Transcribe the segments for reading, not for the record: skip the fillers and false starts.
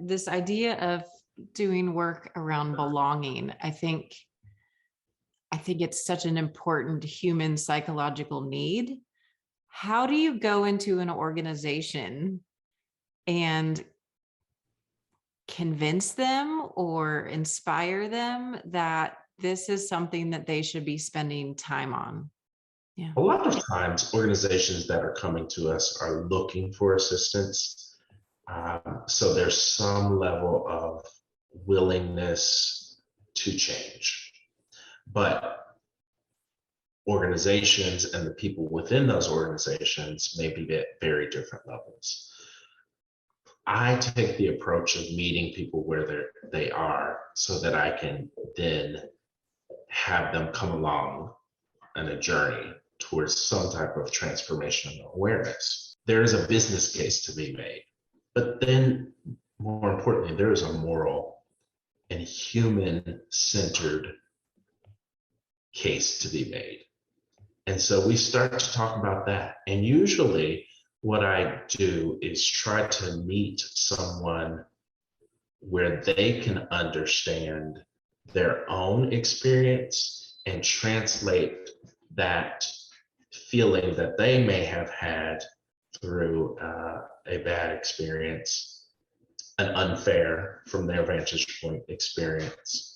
this idea of doing work around belonging, I think it's such an important human psychological need. How do you go into an organization and convince them or inspire them that this is something that they should be spending time on? Yeah. A lot of times, organizations that are coming to us are looking for assistance. So there's some level of willingness to change. But organizations and the people within those organizations may be at very different levels. I take the approach of meeting people where they are so that I can then have them come along on a journey towards some type of transformational awareness. There is a business case to be made, but then more importantly, there is a moral and human-centered case to be made. And so we start to talk about that. And usually what I do is try to meet someone where they can understand their own experience and translate that feeling that they may have had through a bad experience, an unfair from their vantage point experience,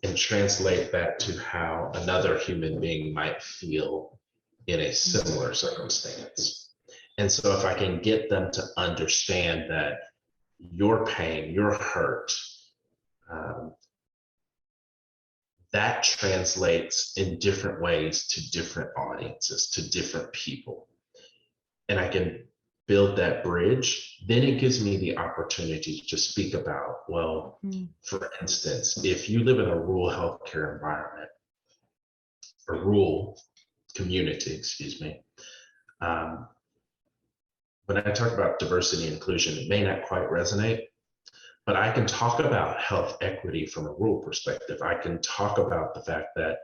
and translate that to how another human being might feel in a similar circumstance. And so if I can get them to understand that your pain, your hurt, that translates in different ways to different audiences, to different people, and I can build that bridge, then it gives me the opportunity to speak about, well, for instance, if you live in a rural healthcare environment, or rural community, excuse me, when I talk about diversity and inclusion, it may not quite resonate, but I can talk about health equity from a rural perspective. I can talk about the fact that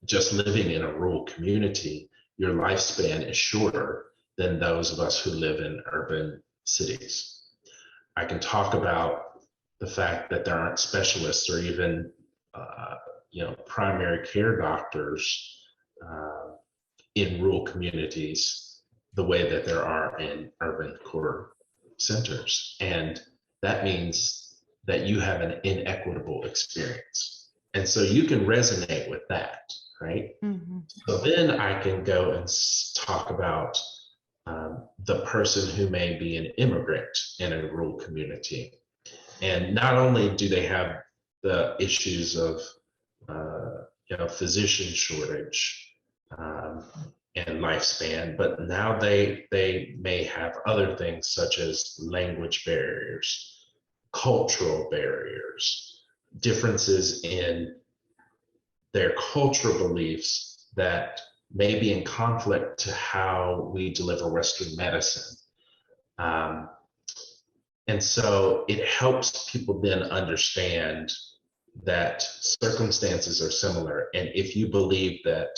just living in a rural community, your lifespan is shorter than those of us who live in urban cities. I can talk about the fact that there aren't specialists or even primary care doctors in rural communities the way that there are in urban core centers. And that means that you have an inequitable experience. And so you can resonate with that, right? Mm-hmm. So then I can go and talk about the person who may be an immigrant in a rural community. And not only do they have the issues of physician shortage and lifespan, but now they may have other things such as language barriers, cultural barriers, differences in their cultural beliefs that may be in conflict to how we deliver Western medicine. And so it helps people then understand that circumstances are similar. And if you believe that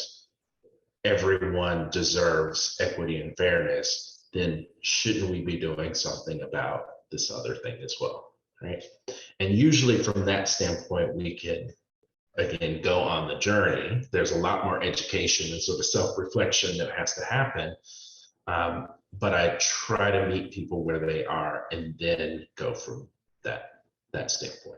everyone deserves equity and fairness, then shouldn't we be doing something about this other thing as well, right? And usually from that standpoint, we can, again, go on the journey. There's a lot more education and sort of self-reflection that has to happen. But I try to meet people where they are and then go from that standpoint.